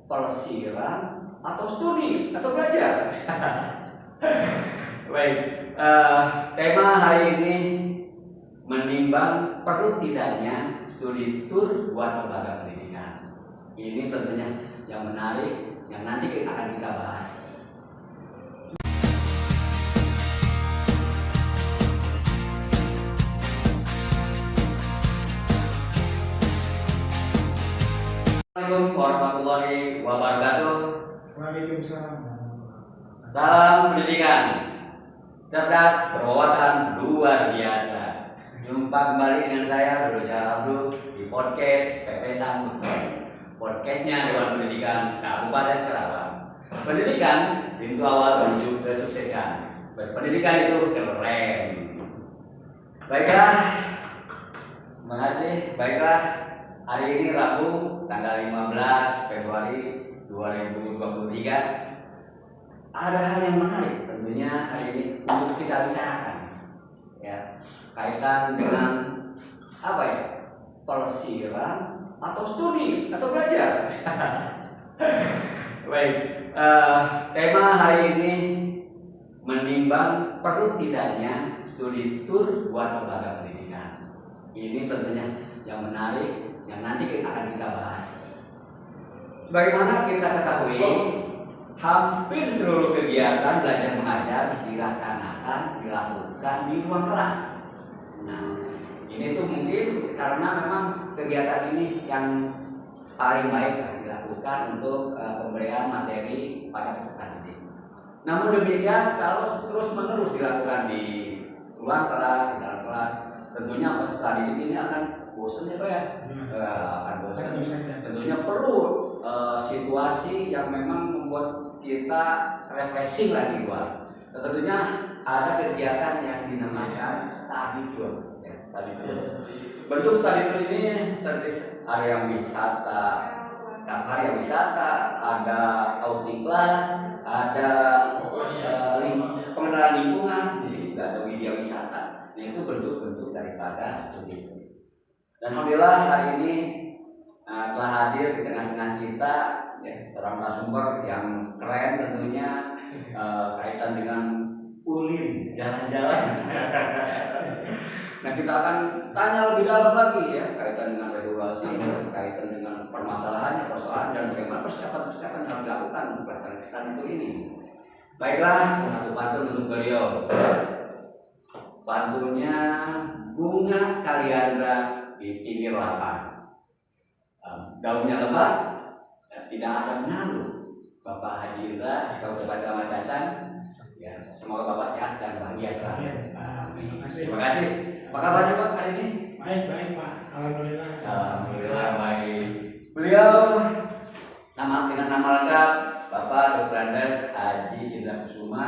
pelesiran atau studi atau belajar? Baik, tema hari ini menimbang perlu tidaknya studi tour buat lembaga pendidikan. Ini tentunya yang menarik yang nanti akan kita bahas. Assalamualaikum warahmatullahi wabarakatuh. Waalaikumsalam. Salam pendidikan, cerdas, berwawasan, luar biasa. Jumpa kembali dengan saya Dodo Jalabdu di podcast Pepesan. Podcastnya Dewan Pendidikan Kabupaten Karawang. Pendidikan pintu awal menuju kesuksesan. Berpendidikan itu keren. Baiklah, terima kasih. Baiklah, hari ini Rabu tanggal 15 Februari 2023. Ada hal yang menarik tentunya hari ini untuk kita bicarakan, ya, kaitan dengan apa ya, pelesiran atau studi atau belajar. Baik, tema hari ini menimbang perlu tidaknya studi tour buat lembaga pendidikan. Ini tentunya yang menarik yang nanti akan kita bahas. Sebagaimana kita ketahui, hampir seluruh kegiatan belajar mengajar dilakukan di ruang kelas. Nah, ini tuh mungkin karena memang kegiatan ini yang paling baik dilakukan untuk pemberian materi pada peserta didik. Namun demikian, kalau terus-menerus dilakukan di ruang kelas, di dalam kelas, tentunya peserta didik ini akan bosan ya Pak ya? Akan bosan. Tentunya perlu situasi yang memang membuat kita refreshing lagi luar. Tentunya ada kegiatan yang dinamakan study tour. Ya, study tour. Bentuk study tour ini terdiri area wisata, area wisata, ada outing class, ada pengenalan lingkungan, juga ada media wisata. Nah, itu bentuk-bentuk daripada studi tour. Dan alhamdulillah hari ini telah hadir di tengah-tengah kita ya, seorang narasumber yang keren tentunya, kaitan dengan ulin jalan-jalan. Nah, kita akan tanya lebih dalam lagi ya, kaitan dengan regulasi, kaitan dengan permasalahannya, persoalan, dan bagaimana persiapan-persiapan yang harus dilakukan untuk pelaksanaan itu ini. Baiklah, satu pantun untuk beliau. Pantunnya bunga kaliandra di pinggir lapang. Daunnya lebat, tidak ada penalu. Bapak Haji Indra, kita ucapkan selamat datang. Ya, semoga Bapak sehat dan bahagia selalu. Terima kasih. Apa kabarnya Pak hari ini? Baik Pak, alhamdulillah. Alhamdulillah baik. Beliau dengan nama lengkap Bapak Dr. Andes Haji Indra Kusuma,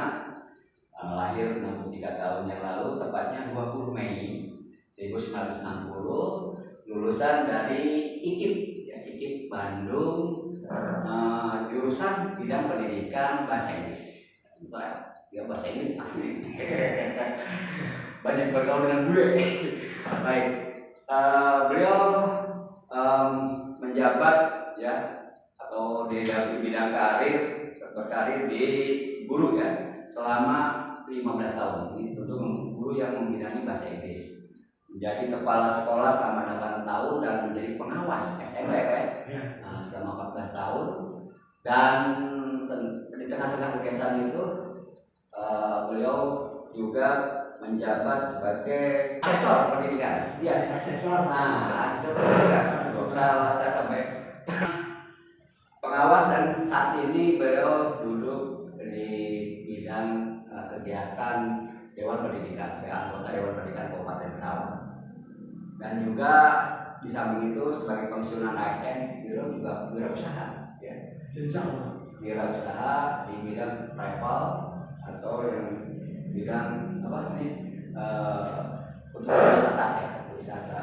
lahir 63 tahun yang lalu, tepatnya 20 Mei 1960, lulusan dari IKIP, ya, IKIP Bandung, jurusan bidang pendidikan bahasa Inggris. Ya, bahasa Inggris asli. Banyak bergaul dengan bule. Baik, beliau menjabat ya atau di bidang berkarir di guru ya selama 15 tahun. Ini tentu guru yang membidangi bahasa Inggris. Menjadi kepala sekolah selama 8 tahun dan menjadi pengawas SMR ya. Nah, selama 14 tahun, dan di tengah-tengah kegiatan itu beliau juga menjabat sebagai asesor pendidikan. Ya, asesor. Nah, asesor pendidikan. Salah satu pengawas, dan saat ini beliau duduk di bidang kegiatan Dewan Pendidikan, sebagai anggota Dewan Pendidikan Kabupaten Karawang. Dan juga di samping itu sebagai pensiunan ASN, beliau juga wirausaha ya. Insyaallah. Wirausaha di bidang travel atau yang bidang apa nih untuk wisata ya, wisata,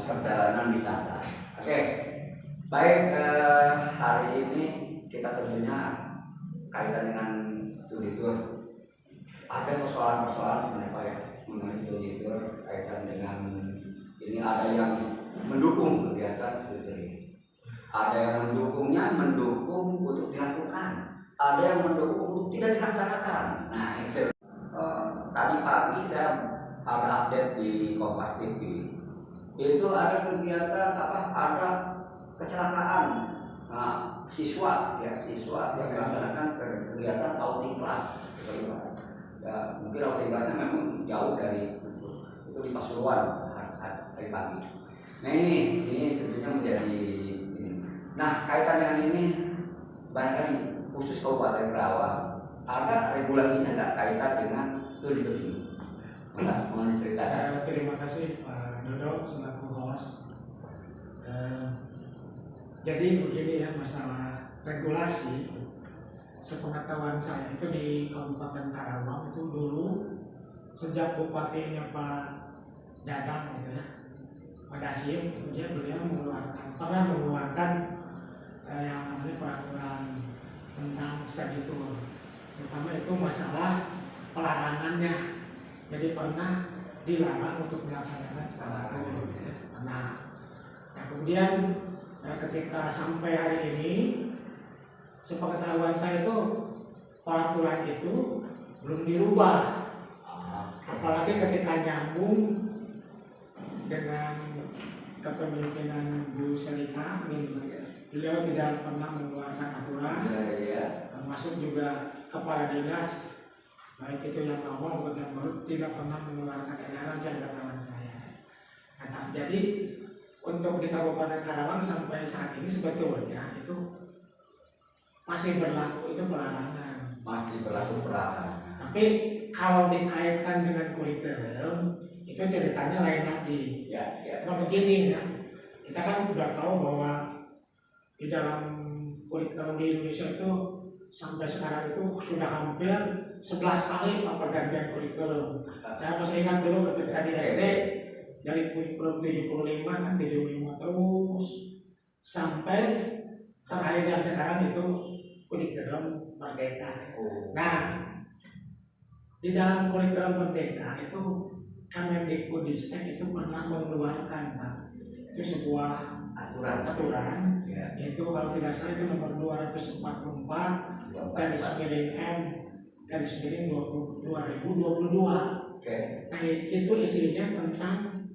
perjalanan wisata. Oke. Baik, hari ini kita tentunya kaitan dengan studi tour. Ada persoalan-persoalan sebenarnya Pak ya mengenai studi tour kaitan dengan ini, ada yang mendukung kegiatan studi tour ini. Ada yang mendukung untuk dilakukan, ada yang mendukung untuk tidak dilaksanakan. Nah itu. Tadi pagi saya ada update di Kompas TV. Itu ada kegiatan ada kecelakaan siswa yang melaksanakan kegiatan outing class. Ya, mungkin outing classnya memang jauh dari itu di Pasuruan hari pagi. Nah ini tentunya menjadi ini. Nah kaitan dengan ini barangkali khusus Kabupaten Karawang ada regulasinya nggak kaitan dengan studi ini? Mau diceritakan? Terima kasih Pak Dodo selaku host. Jadi begini ya, masalah regulasi, sepengetahuan saya itu di Kabupaten Karawang itu dulu sejak bupatinya Pak Dadang gitu ya, Pak Dasim itu beliau pernah mengeluarkan yang namanya peraturan tentang study tour. Pertama itu masalah pelarangannya. Jadi pernah dilarang untuk melaksanakan study tour. Nah, kemudian ketika sampai hari ini, sepengetahuan saya itu peraturan itu belum dirubah. Apalagi ketika nyambung dengan kepemimpinan Bu Selika, beliau tidak pernah mengeluarkan aturan, termasuk juga kepala dinas, baik itu yang lama maupun yang baru, tidak pernah mengeluarkan edaran sepengetahuan saya. Nah, jadi untuk di Kabupaten Karawang sampai saat ini sebetulnya itu masih berlaku itu pelarangan. Masih berlaku pelarangan. Tapi kalau dikaitkan dengan kurikulum itu ceritanya lain lagi. Ya. Nah begini ya, kita kan sudah tahu bahwa di dalam kurikulum di Indonesia itu sampai sekarang itu sudah hampir 11 kali pergantian kurikulum. Saya masih ingat dulu ketika di SD dari kurikulum 75 kan 75 terus sampai terakhir yang sekarang itu kurikulum Merdeka. Nah, di dalam kurikulum Merdeka itu Kemendikbudristek itu pernah mengeluarkan itu sebuah aturan yaitu kalau tidak salah itu nomor 244 garis miring M garis miring 2022. Nah itu isinya tentang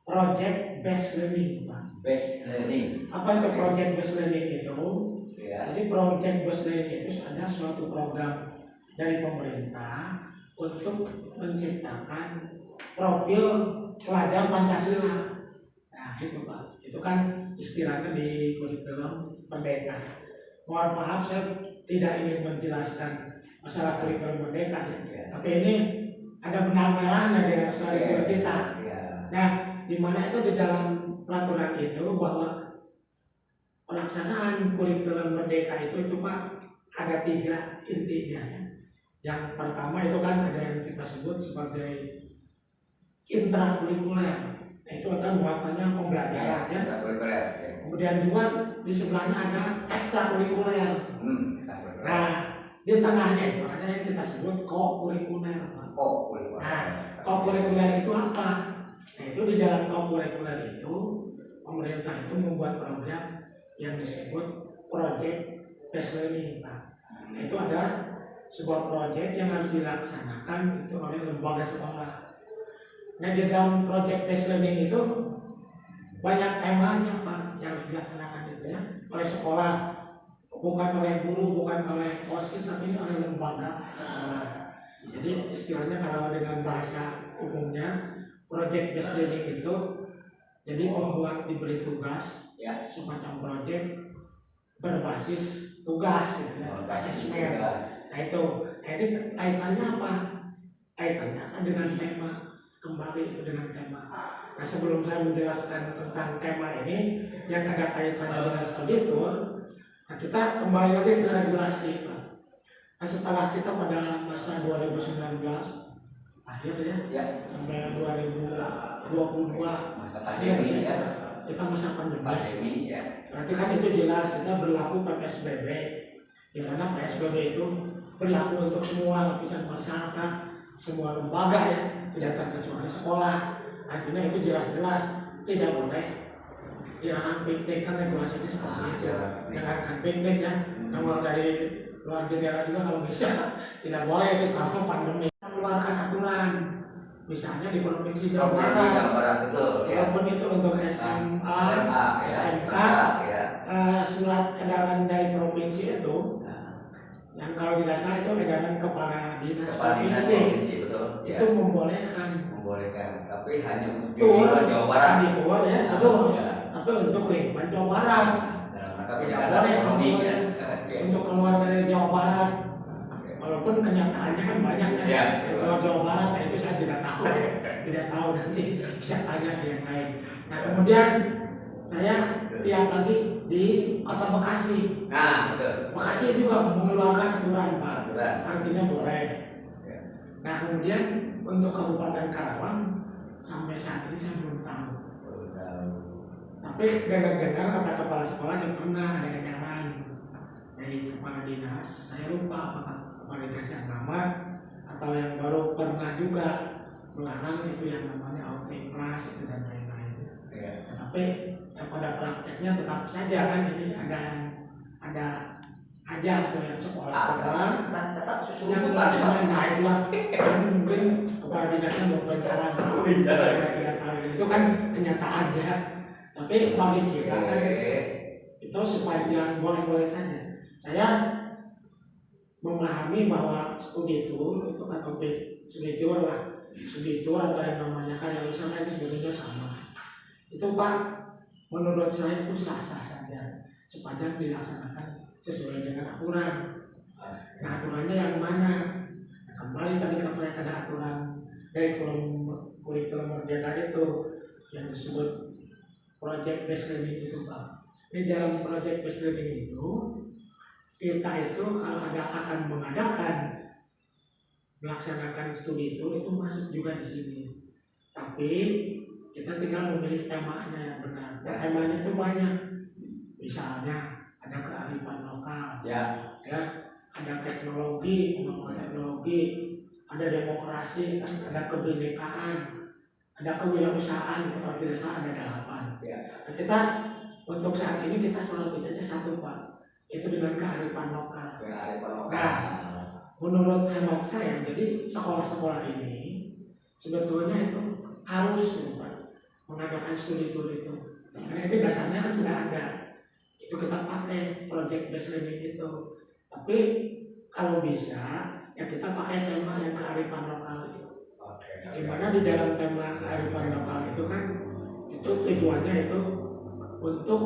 project based learning, Pak. Based learning. Apa itu project based learning itu? Jadi project based learning itu ada suatu program dari pemerintah untuk menciptakan profil pelajar Pancasila. Nah itu Pak, itu kan istilahnya di kurikulum Merdeka. Mohon maaf saya tidak ingin menjelaskan masalah kurikulum Merdeka ya. Tapi ini ada benang merahnya dengan studi kita. Nah, di mana itu di dalam peraturan itu bahwa pelaksanaan kurikulum Merdeka itu Pak ada 3 intinya ya. Yang pertama itu kan ada yang kita sebut sebagai intrakurikuler, itu adalah muatannya pembelajaran ya. Kemudian juga di sebelahnya ada ekstrakurikuler. Nah, di tengahnya itu ada yang kita sebut kokurikuler. Nah, kokurikuler itu apa? Nah, itu di dalam kokurikuler itu pemerintah itu membuat program yang disebut project based learning, Pak. Nah, itu ada sebuah proyek yang harus dilaksanakan itu oleh lembaga sekolah. Nah di dalam project based learning itu banyak temanya Pak yang harus dilaksanakan itu ya oleh sekolah, bukan oleh guru, bukan oleh OSIS, tapi oleh lembaga sekolah. Jadi istilahnya kalau dengan bahasa umumnya project based learning itu jadi membuat diberi tugas semacam project berbasis tugas gitu ya, asesmen. Nah itu kaitannya apa? Kaitannya dengan tema, kembali itu dengan tema. Nah sebelum saya menjelaskan tentang tema ini yang ada kaitannya dengan studi tour, nah kita kembali lagi ke regulasi Pak. Nah setelah kita pada masa 2019 akhir ya sampai 2022 masa pandemi ya. Kita masa pandemi ya. Berarti kan itu jelas kita berlaku PSBB, di mana PSBB itu berlaku untuk semua lapisan masyarakat, semua lembaga ya, tidak terkecuali sekolah. Artinya itu jelas-jelas tidak boleh dilarang piknik kan regulasinya seperti itu. Dengarkan piknik ya, namun dari luar jendela juga kalau bisa tidak boleh itu selama pandemi. Mengeluarkan aturan, misalnya di provinsi Jawa Barat, walaupun itu untuk SMA, SMK, surat edaran dari provinsi itu, yang kalau tidak salah itu edaran kepala dinas provinsi, itu membolehkan, tapi hanya untuk Jawa Barat, ya, betul. Tapi untuk lingkungan Jawa Barat, tidak boleh semuanya untuk keluar dari Jawa Barat. Walaupun kenyataannya kan banyak ya, kalau Jawa Barat itu saya tidak tahu nanti bisa tanya yang lain. Nah kemudian saya lihat lagi di Kota Bekasi. Nah betul. Bekasi juga mengeluarkan aturan Pak, artinya boleh. Nah kemudian untuk Kabupaten Karawang sampai saat ini saya belum tahu. Tapi dengar-dengar kata kepala sekolah yang pernah ada edaran dari kepala dinas, saya lupa apakah kepala dinas yang lama atau yang baru pernah juga melarang itu yang namanya outing class itu dan lain-lain. Nah, tapi pada prakteknya tetap saja kan ini ada aja atau yang sekolah-sekolah tetap yang melaksanakan. Nah itulah mungkin kepala dinasnya mau bicara itu kan kenyataan ya. Tapi bagi kita kan itu sepanjang boleh-boleh saja. Saya memahami bahwa studi tour itu atau studi tour atau yang namanya karya usaha itu sebetulnya sama. Itu Pak, menurut saya itu sah-sah saja sepanjang dilaksanakan sesuai dengan aturan. Nah aturannya yang mana? Nah, kembali tadi kepada ada aturan dari kurikulum merdeka itu yang disebut project based learning itu Pak. Di dalam project based learning itu kita itu kalau akan mengadakan melaksanakan studi itu masuk juga di sini. Tapi kita tinggal memilih temanya yang benar. Nah, temanya itu banyak. Misalnya ada kearifan lokal, ya ada teknologi, pengetahuan teknologi, ada demokrasi, ada kebinekaan, ada kewirausahaan, itu kalau tidak salah ada 8. Nah, kita untuk saat ini kita selalu saja satu Pak, itu dengan kearifan lokal. Nah, menurut hemat saya, jadi sekolah-sekolah ini sebetulnya itu harus Pak mengadakan studi tour itu. Karena itu dasarnya kan sudah ada. Itu kita pakai project based learning itu. Tapi kalau bisa ya kita pakai tema yang kearifan lokal itu. Di mana di dalam tema kearifan lokal itu kan itu tujuannya itu untuk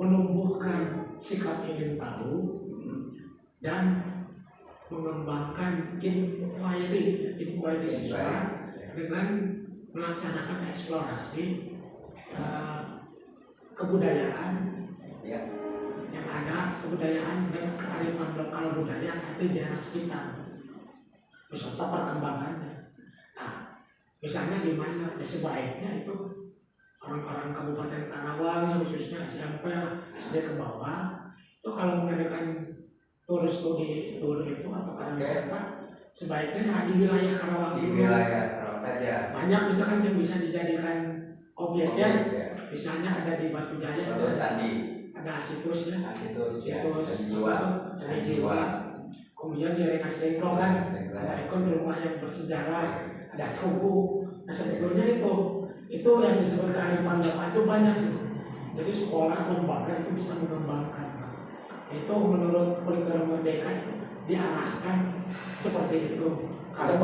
menumbuhkan sikap ingin tahu dan mengembangkan inquiry siswa dengan melaksanakan eksplorasi kebudayaan yang ada, kebudayaan dan kearifan lokal budaya yang ada di daerah sekitar beserta perkembangannya. Nah, misalnya di mana ya sebaiknya itu orang-orang Kabupaten Karawang khususnya SMP SD ke bawah itu kalau mengadakan tur studi tour itu atau wisata sebaiknya di wilayah Karawang saja. Banyak misalkan yang bisa dijadikan objeknya, misalnya ada di Batu Jaya itu ada situs Candi Jiwa. Kemudian di Rengas Dengklok kan ada ikon rumah yang bersejarah, ada tugu. Nah sebetulnya itu yang disebut kearifan lokal itu banyak itu. Jadi sekolah lembaga itu bisa mengembangkan. Itu menurut kurikulum merdeka itu diarahkan seperti itu. Kalau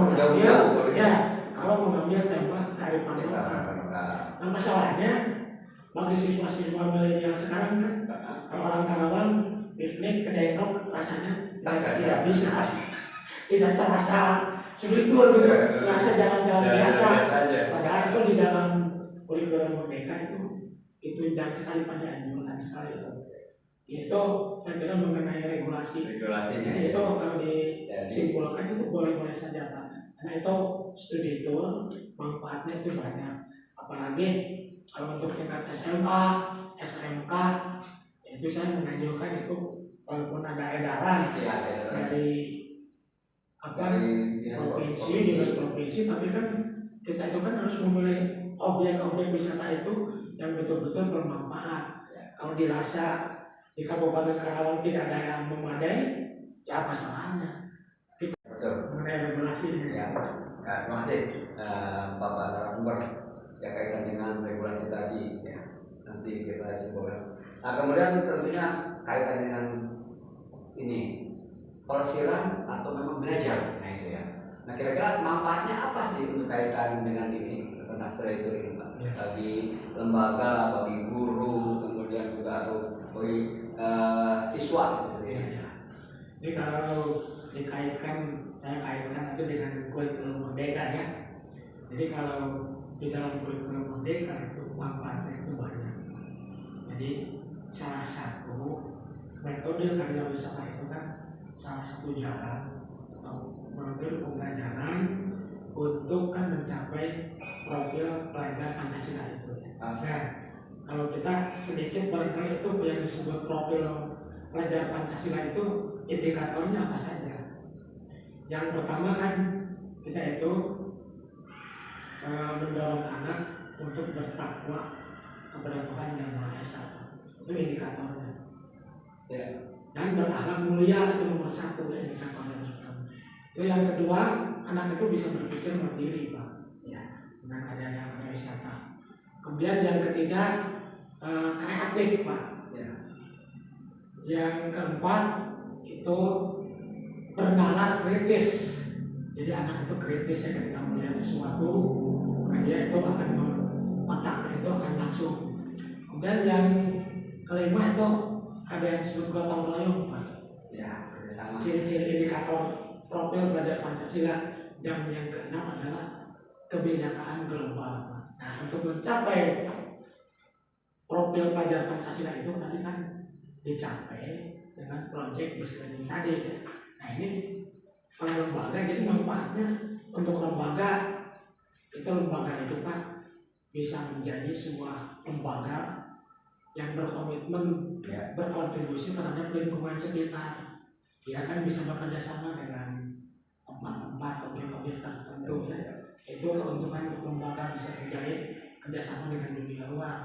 mengambil tema kearifan lokal. Nah masalahnya bagi siswa-siswa milenial sekarang kan orang Karawang piknik ke Dengklok rasanya tidak bisa, tidak serasa studi tour gitu, serasa jalan-jalan biasa. Padahal itu di dalam kurikulum merdeka itu jangan sekali pada anjuran sekali itu. Itu saya kira mengenai regulasinya itu kalau disimpulkan itu boleh-boleh saja Pak. Karena itu studi tour manfaatnya itu banyak. Apalagi kalau untuk tingkat SMA, SMK itu saya menganjurkan itu walaupun ada edaran dari dinas provinsi, tapi kan kita itu kan harus memilih objek-objek wisata itu yang betul-betul bermanfaat. Kalau dirasa di Kabupaten Karawang tidak ada yang memadai, ya apa salahnya? Betul. Mengenai regulasi ini. Ya. Nah, terima kasih Bapak narasumber ya kaitan dengan regulasi tadi ya. Nanti kita simpulkan. Nah, kemudian tentunya kaitan dengan ini pelesiran atau memang belajar. Nah itu ya. Nah kira-kira manfaatnya apa sih untuk kaitan dengan ini tentang storytelling Pak? Ya. Bagi lembaga, bagi guru, kemudian juga atau bagi siswa itu sendiri. Ya. Jadi kalau dikaitkan, saya kaitkan itu dengan kurikulum merdeka ya. Jadi kalau di dalam kurikulum merdeka itu manfaatnya itu banyak. Jadi salah satu metode karya wisata itu kan salah satu jalan atau metode pembelajaran untuk kan mencapai profil pelajar Pancasila itu. Nah, kalau kita sedikit barangkali itu yang disebut profil pelajar Pancasila itu indikatornya apa saja? Yang pertama kan kita itu mendorong anak untuk bertakwa kepada Tuhan Yang Maha Esa. Itu indikatornya. Ya. Dan berakhlak mulia itu nomor satu ya, indikatornya. Itu yang kedua, anak itu bisa berpikir mandiri Pak. Ya. Dengan adanya wisata. Kemudian yang ketiga kreatif Pak. Ya. Yang keempat itu bernalar kritis. Jadi anak itu kritis ya, ketika melihat sesuatu, maka dia itu akan otaknya itu akan langsung. Kemudian yang kelima itu ada yang disebut gotong royong Pak. Ya, kerjasama. Ciri-ciri indikator profil belajar Pancasila. Dan yang keenam adalah kebinekaan global Pak. Nah, untuk mencapai profil pelajar Pancasila itu tadi kan dicapai dengan proyek Buslearning tadi ya. Nah ini oleh lembaga, jadi manfaatnya untuk lembaga itu Pak bisa menjadi sebuah lembaga yang berkomitmen ya, berkontribusi terhadap lingkungan sekitar. Dia kan bisa bekerja sama dengan tempat-tempat objek-objek tertentu ya. Itu keuntungan untuk lembaga bisa menjadi kerjasama dengan dunia luar,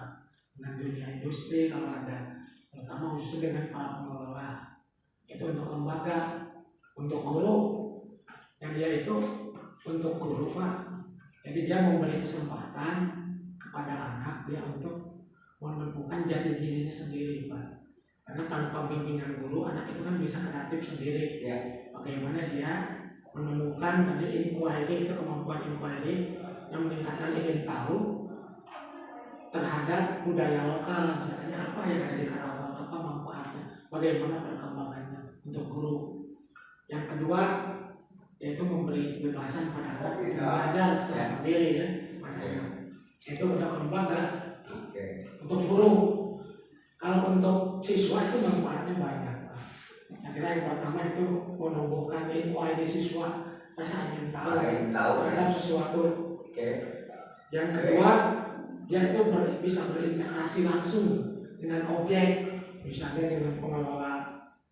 dengan dunia industri kalau ada, terutama khusus dengan para pengelola. Itu untuk lembaga. Untuk guru, yang dia itu untuk guru Pak. Jadi dia memberi kesempatan kepada anak dia untuk menemukan jati dirinya sendiri Pak. Karena tanpa bimbingan guru, anak itu kan bisa kreatif sendiri. Ya. Bagaimana dia menemukan tadi inquiry, itu kemampuan inquiry yang meningkatkan ingin tahu terhadap budaya lokal, misalnya apa yang ada di Karawang, apa manfaatnya, bagaimana perkembangannya untuk guru. Yang kedua yaitu memberi kebebasan pada anak belajar secara mandiri ya. Itu untuk lembaga. Untuk guru, kalau untuk siswa itu manfaatnya banyak. Saya kira yang pertama itu menumbuhkan inquiry siswa, rasa ingin tahu terhadap sesuatu. Yang kedua, dia itu bisa berinteraksi langsung dengan objek, misalnya dengan pengelola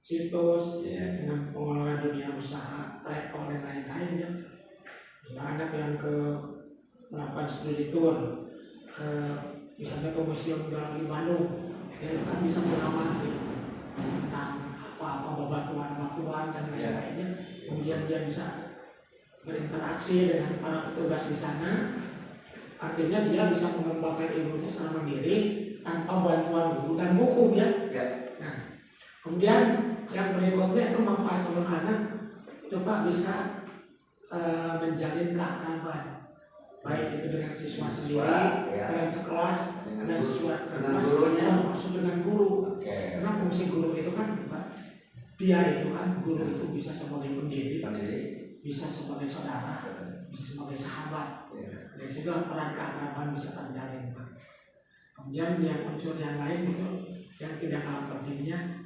situs, dengan pengelola dunia usaha, travel dan lain-lain ya. Misalnya anak yang ke melakukan studi tour ke misalnya ke Museum Geologi Bandung, dia kan bisa mengamati tentang apa bebatuan dan lain-lainnya. Kemudian dia bisa berinteraksi dengan para petugas di sana. Artinya dia bisa mengembangkan ilmunya secara mandiri tanpa bantuan guru dan buku ya. Nah, kemudian yang berikutnya itu manfaat untuk anak itu Pak bisa menjalin keakraban, baik itu dengan siswa sendiri, dengan sekelas, dengan siswa kelas, termasuk dengan guru. Karena fungsi guru itu kan Pak, dia itu kan guru itu bisa sebagai pendidik, bisa sebagai saudara, bisa sebagai sahabat. Dari situ peran keakraban bisa terjalin Pak. Kemudian yang unsur yang lain itu yang tidak kalah pentingnya,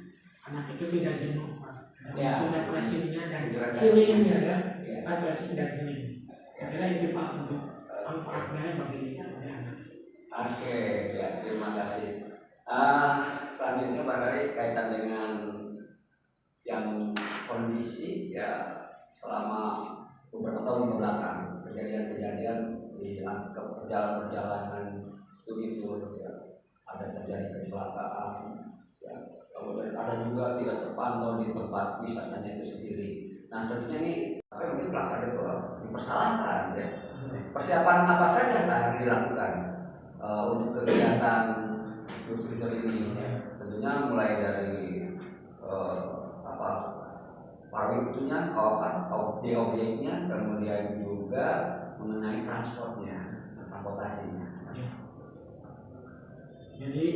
anak itu tidak jenuh Pak. Unsur depresinya dan healingnya ya, depresi dan healing. Saya kira itu Pak untuk manfaatnya bagi anak. Oke, ya terima kasih. Selanjutnya barangkali kaitan dengan yang kondisi ya selama beberapa tahun kebelakang kejadian-kejadian di perjalanan studi tour ya, ada terjadi kecelakaan ya, kemudian ada juga tidak terpantau di tempat wisatanya itu sendiri. Nah tentunya ini mungkin pelaksana itu dipersalahkan ya. Persiapan apa saja yang harus dilakukan untuk kegiatan tour ini ya. Tentunya mulai dari objeknya, objeknya, kemudian juga mengenai transportasinya. Ya. Jadi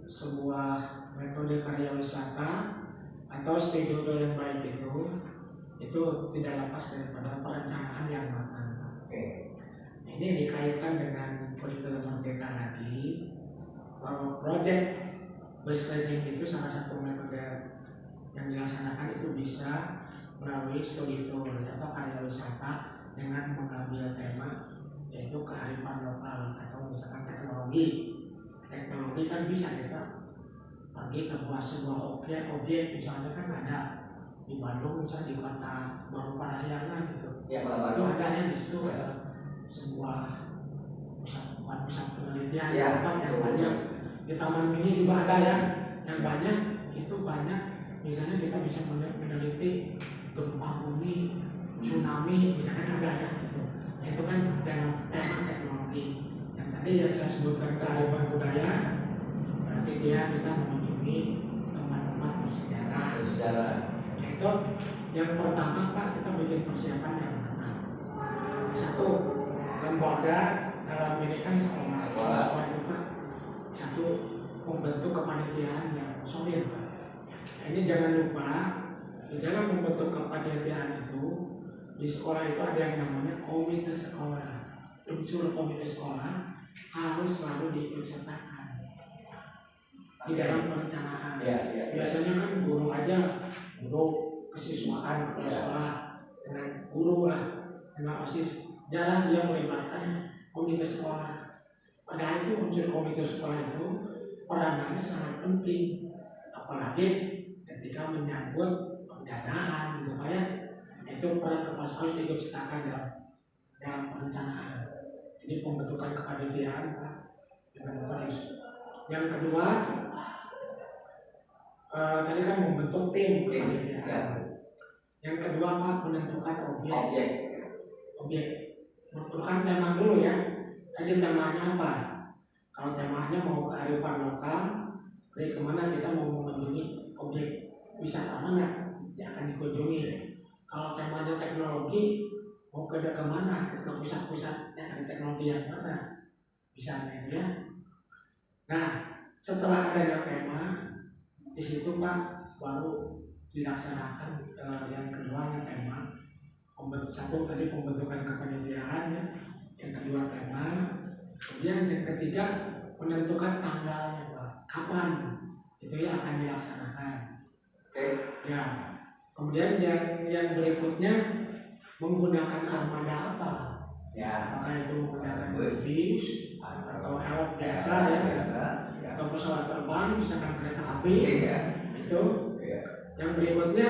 sebuah metode karya wisata atau stay yang baik itu tidak lepas daripada perencanaan yang matang. Oke. Ini dikaitkan dengan kurikulum Merdeka lagi, bahwa project based learning itu salah satu metode yang dilaksanakan itu bisa melalui studi tour atau karya wisata dengan mengambil tema yaitu kearifan lokal atau misalkan teknologi. Teknologi kan bisa kita pergi ke sebuah objek misalnya kan ada di Bandung, misalnya di kota Baru Parahyangan gitu. Ya, itu ada yang di situ ada sebuah pusat penelitian ya, yang banyak. Di Taman Mini juga ada yang banyak itu banyak. Misalnya kita bisa meneliti gempa bumi, tsunami, misalnya ada gitu. Itu kan dalam tema teknologi. Yang tadi yang saya sebutkan kearifan budaya, berarti kita mengunjungi tempat-tempat bersejarah. Itu yang pertama Pak, kita bikin persiapan yang matang. Satu, lembaga dalam ini kan sekolah itu Pak. Satu, membentuk kepanitiaan yang solid Pak. Ini jangan lupa di dalam membentuk kepanitiaan itu di sekolah itu ada yang namanya komite sekolah. Unsur komite sekolah harus selalu diikut sertakan di dalam perencanaan. Biasanya kan guru kesiswaan kepala sekolah dengan guru dengan OSIS, jarang dia melibatkan komite sekolah. Padahal itu unsur komite sekolah itu peranannya sangat penting, apalagi ketika menyangkut pendanaan gitu Pak ya. Itu peran kepala sekolah ikut sertakan dalam perencanaan. Ini pembentukan kepanitiaan Pak dengan Paris. Yang kedua, tadi kan membentuk tim kepanitiaan. Yang kedua Pak, menentukan objek. Menentukan tema dulu ya. Tadi temanya apa? Kalau temanya mau kearifan lokal, dari kemana kita mau mengunjungi objek wisata mana yang akan dikunjungi. Kalau temanya teknologi, mau ke mana? Ke pusat-pusat yang ada teknologi yang mana? Misalnya itu ya. Nah, setelah adanya tema, di situ Pak baru dilaksanakan yang keduanya tema. Satu tadi pembentukan kepanitiaan ya. Yang kedua tema. Kemudian yang ketiga menentukan tanggalnya Pak. Kapan itu ya akan dilaksanakan. Ya. Kemudian yang berikutnya menggunakan armada apa? Ya. Apakah itu menggunakan bis atau alat biasa atau pesawat terbang, misalkan kereta api. Itu. Yang berikutnya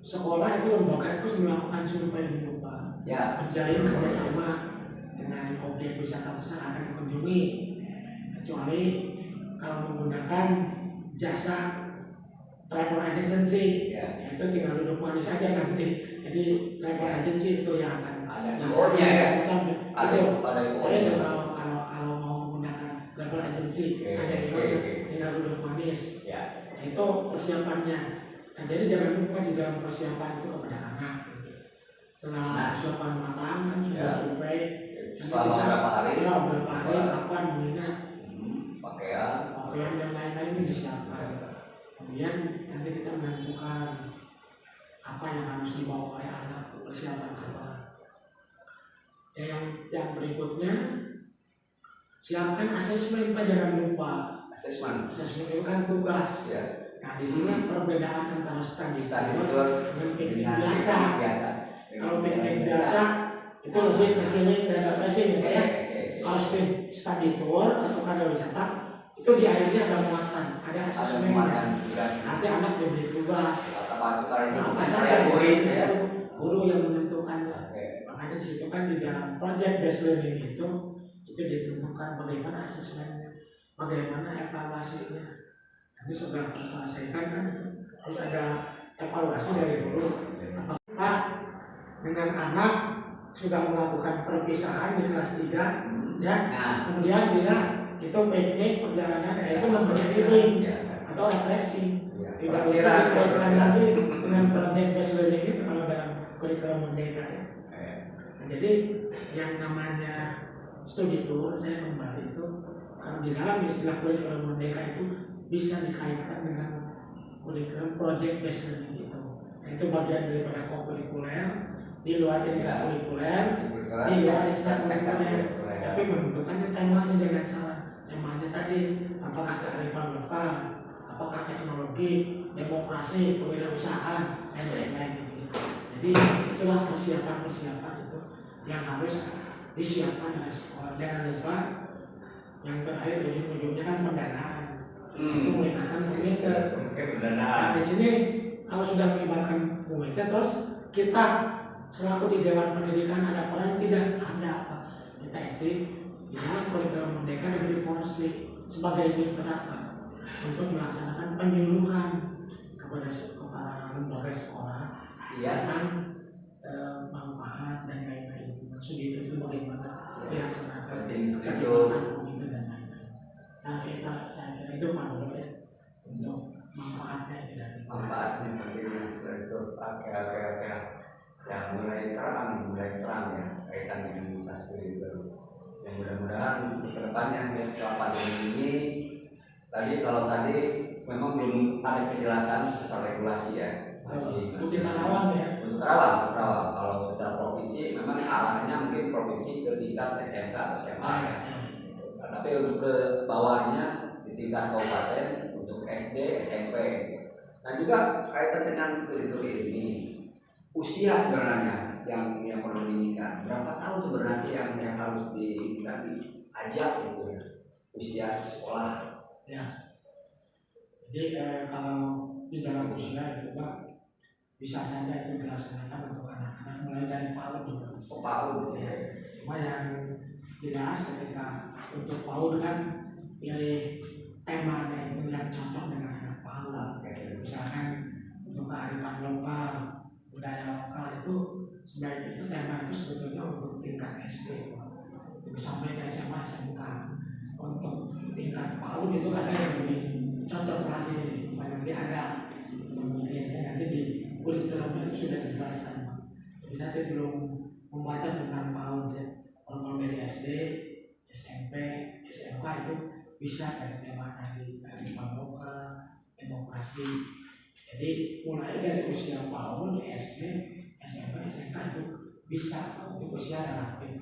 sekolah itu lembaga itu melakukan survei dulu Pak. Menjalin kerjasama dengan objek wisata besar akan dikunjungi. Kecuali kalau menggunakan jasa travel agency, itu tinggal duduk manis saja nanti. Jadi travel agency itu yang akan kalau mau menggunakan travel agency ada tinggal duduk manis. Itu persiapannya. Nah, jadi jangan lupa di dalam persiapan itu kepada anak. Setelah persiapan matang kan sudah survei. Selama berapa hari? Kapan mengingat pakaian dan lain-lain ini disiapkan. Kemudian nanti kita menentukan apa yang harus dibawa oleh anak untuk persiapan apa. Yang berikutnya siapkan asesmen Pak, jangan lupa. Asesmen itu kan tugas. Nah di sini perbedaan antara study tour dengan piknik biasa. Kalau piknik biasa itu lebih healing dan refreshing ya. Kalau study tour atau karya wisata itu di akhirnya ada muatan, ada asesmennya. Nanti anak diberi tugas. Apa saja guru yang menentukannya. Makanya di situ kan di dalam project based learning itu ditentukan bagaimana asesmennya, bagaimana evaluasinya. Nanti setelah terselesaikan kan itu harus ada evaluasi dari guru. Apakah dengan anak sudah melakukan perpisahan di kelas 3 ya, kemudian dia itu baik perjalanan yaitu memberi feeling atau refleksi. Tidak usah dikaitkan lagi dengan project based learning itu kalau dalam kurikulum merdeka ya. Nah, jadi yang namanya studi tour saya kembali itu kalau di dalam istilah kurikulum merdeka itu bisa dikaitkan dengan kurikulum project based learning itu. Nah, itu bagian daripada kokurikuler, di luar ekstrakurikuler, di luar ekstrakurikuler. Tapi menentukannya temanya jangan salah. Temanya tadi apakah kearifan lokal, apakah teknologi, demokrasi, kewirausahaan, dan lain-lain gitu. Jadi itulah persiapan itu yang harus disiapkan oleh sekolah. Jangan lupa yang terakhir ujung-ujungnya kan pendanaan. Itu melibatkan komite. Nah, di sini kalau sudah melibatkan komite, terus kita selaku di Dewan Pendidikan ada peran tidak ada apa? Kita itu di dalam kurikulum merdeka diberi porsi sebagai mitra untuk melaksanakan penyuluhan kepada lembaga sekolah tentang manfaat dan lain-lain. Maksud itu bagaimana dilaksanakan kegiatan komite dan lain-lain. Nah, saya kira itu panduan ya untuk manfaatnya dari manfaatnya penting itu. Oke. Yang mulai terang ya kaitan dengan masa studi itu. Yang mudah-mudahan di kedepannya ya setelah pandemi ini kalau tadi memang belum ada kejelasan secara regulasi ya. Untuk Karawang ya. Untuk Karawang. Kalau secara provinsi memang arahnya mungkin provinsi ke tingkat SMK atau SMA ya. Tapi untuk ke bawahnya di tingkat kabupaten untuk SD, SMP. Nah juga kaitan dengan studi ini, usia sebenarnya yang perlu diinginkan. Berapa tahun sebenarnya yang harus diajak gitu ya, usia sekolah. Ya. Jadi kalau di dalam usia itu Pak bisa saja itu dilaksanakan untuk anak-anak mulai dari PAUD juga. PAUD ya. Cuma yang jelas ketika untuk PAUD kan pilih temanya itu yang cocok dengan anak PAUD. Misalkan untuk kearifan lokal, budaya lokal itu sebaiknya itu tema itu sebetulnya untuk tingkat SD itu sampai ke SMA SMK. Untuk tingkat PAUD itu ada yang lebih cocok lagi, nanti ada kemudian nanti di kurikulumnya itu sudah dijelaskan. Jadi nanti belum membaca tentang PAUD ya. Kalau dari SD, SMP, SMK itu bisa dari tema tadi kearifan lokal, demokrasi. Jadi mulai dari usia PAUD, SD, SMP, SMK itu bisa untuk usia relatif.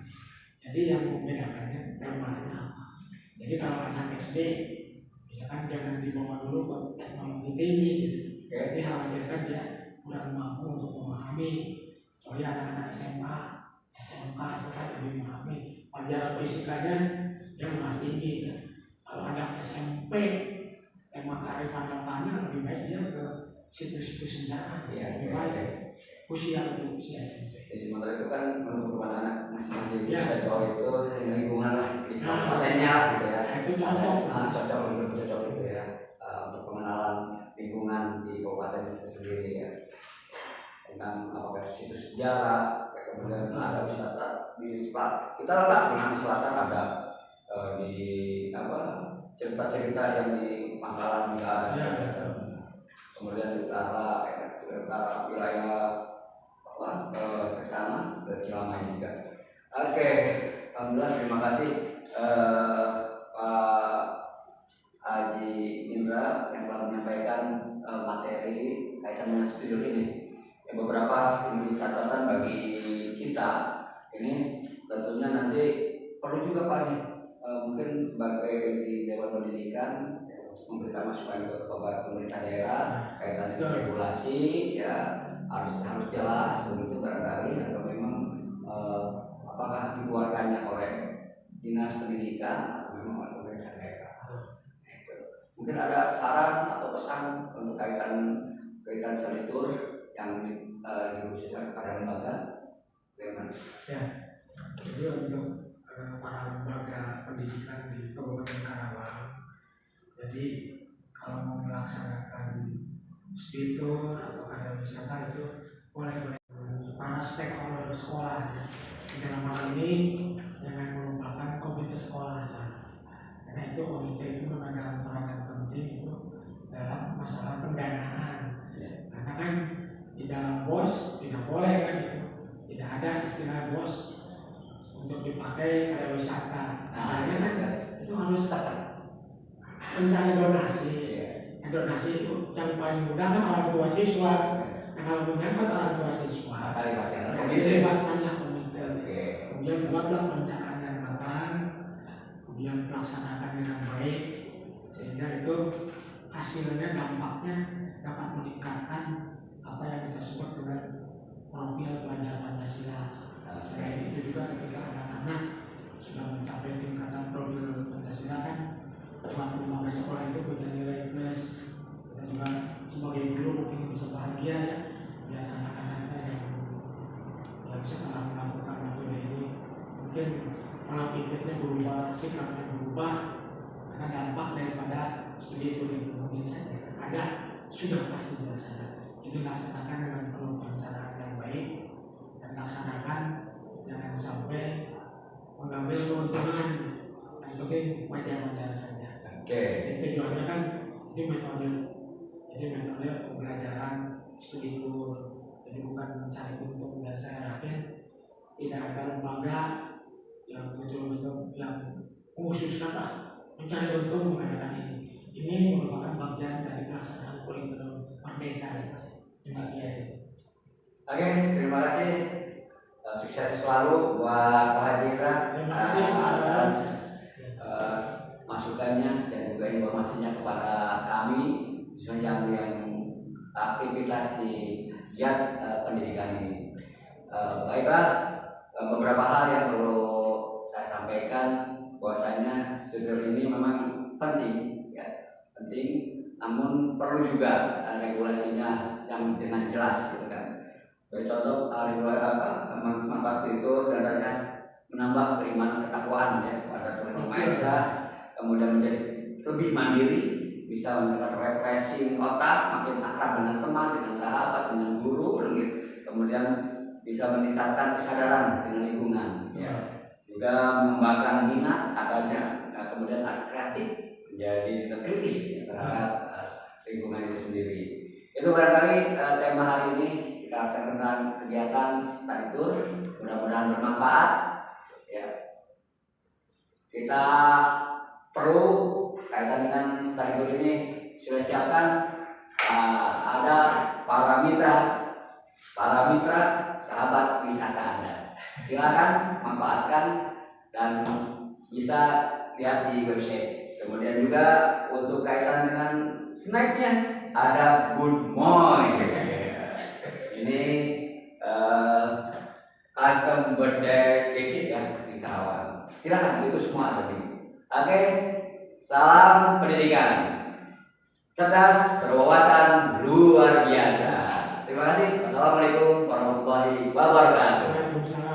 Jadi yang membedakannya temanya apa? Jadi kalau anak SD, misalkan jangan dibawa dulu ke teknologi tinggi gitu. Jadi khawatirkan dia kurang mampu untuk memahami. Soalnya anak-anak SMA, SMK itu kan lebih memahami. Pelajaran fisikanya yang lebih tinggi kan. Kalau anak SMP, tema kearifan lokalnya lebih baik dia ke situs-situs sejarah. Lebih baik usia untuk usia SMP. Jadi sementara itu kan menurut anak masing-masing bisa dibawa itu lingkungan lah di kabupatennya lah gitu ya. Itu cocok. Lebih cocok itu ya untuk pengenalan lingkungan di kabupaten itu sendiri ya. Tentang apakah situs sejarah, kemudian ada wisata di selatan. Kita lah di selatan ada di cerita-cerita yang di Pangkalan juga ada. Kemudian di utara wilayah ke sana ke Cilamai juga. Oke, alhamdulillah terima kasih Pak Haji Indra yang telah menyampaikan materi kaitan dengan studi ini. Beberapa menjadi catatan bagi kita ini tentunya nanti perlu juga Pak Haji mungkin sebagai di Dewan Pendidikan untuk memberikan masukan ke pemerintah daerah kaitan dengan regulasi ya. harus jelas begitu barangkali atau memang apakah dikeluarkannya oleh dinas pendidikan atau memang oleh pemerintah daerah. Mungkin ada saran atau pesan untuk kaitan studi tour yang dikhususkan kepada lembaga. Ya, jadi untuk para lembaga pendidikan di Kabupaten Karawang, jadi kalau mau melaksanakan studi tour atau karya wisata itu boleh para stakeholder sekolah ya. Dalam hal ini jangan melupakan komite sekolah, karena itu komite itu memegang peranan penting itu dalam masalah pendanaan. Karena kan di dalam BOS tidak boleh kan itu, tidak ada istilah BOS untuk dipakai karya wisata. Makanya kan itu harus mencari donasi. Donasi itu yang paling mudah kan orang tua siswa. Nah, kalau menyangkut orang tua siswa, libatkanlah komite. Kemudian buatlah perencanaan yang matang, kemudian pelaksanakan dengan baik, sehingga itu hasilnya dampaknya dapat meningkatkan apa yang kita sebut dengan profil pelajar Pancasila. Selain itu juga ketika anak-anak sudah mencapai tingkatan profil Pancasila kan buat lembaga sekolah itu punya nilai plus. Kita juga sebagai guru mungkin bisa bahagia ya lihat anak-anaknya yang setelah melakukan metode ini mungkin pola pikirnya berubah, sikapnya berubah karena dampak daripada studi itu mungkin saja ada, sudah pasti jelas ada. Jadi laksanakan dengan penuh perencanaan yang baik dan laksanakan jangan sampai mengambil keuntungan, yang penting wajar-wajar saja. Tujuannya kan itu metode, jadi metode pembelajaran studi tour, jadi bukan mencari untung. Dan saya yakin tidak ada lembaga yang betul-betul yang mengkhususkan mencari untung mengadakan ini. Ini merupakan bagian dari pelaksanaan kurikulum Merdeka itu. Oke, terima kasih. Sukses selalu buat Pak Haji Indra atas masukannya dan juga informasinya kepada kami yang aktivitas di giat pendidikan ini. Baiklah, beberapa hal yang perlu saya sampaikan bahwasanya studi ini memang penting, penting, namun perlu juga regulasinya yang dengan jelas, gitu kan. Sebagai contoh, manfaat itu datanya menambah keimanan ketakwaan ya kepada Tuhan Yang Maha Esa, kemudian menjadi lebih mandiri, bisa meningkatkan refreshing otak, makin akrab dengan teman, dengan sahabat, dengan guru, kemudian bisa meningkatkan kesadaran dengan lingkungan, juga mengembangkan minat adanya, kemudian ada kreatif, menjadi kritis terhadap lingkungan itu sendiri. Itu barangkali tema hari ini. Kita laksanakan kegiatan study tour, mudah-mudahan bermanfaat. Ya. Kita perlu kaitan dengan study tour ini sudah siapkan ada para mitra sahabat wisata Anda. Silakan manfaatkan dan bisa lihat di website. Kemudian juga untuk kaitan dengan snacknya ada Good Morning. Ini custom birthday cake ya di Karawang. Silakan, itu semua ada di. Oke, salam pendidikan, cerdas, berwawasan, luar biasa. Terima kasih. Wassalamualaikum warahmatullahi wabarakatuh. Waalaikumsalam.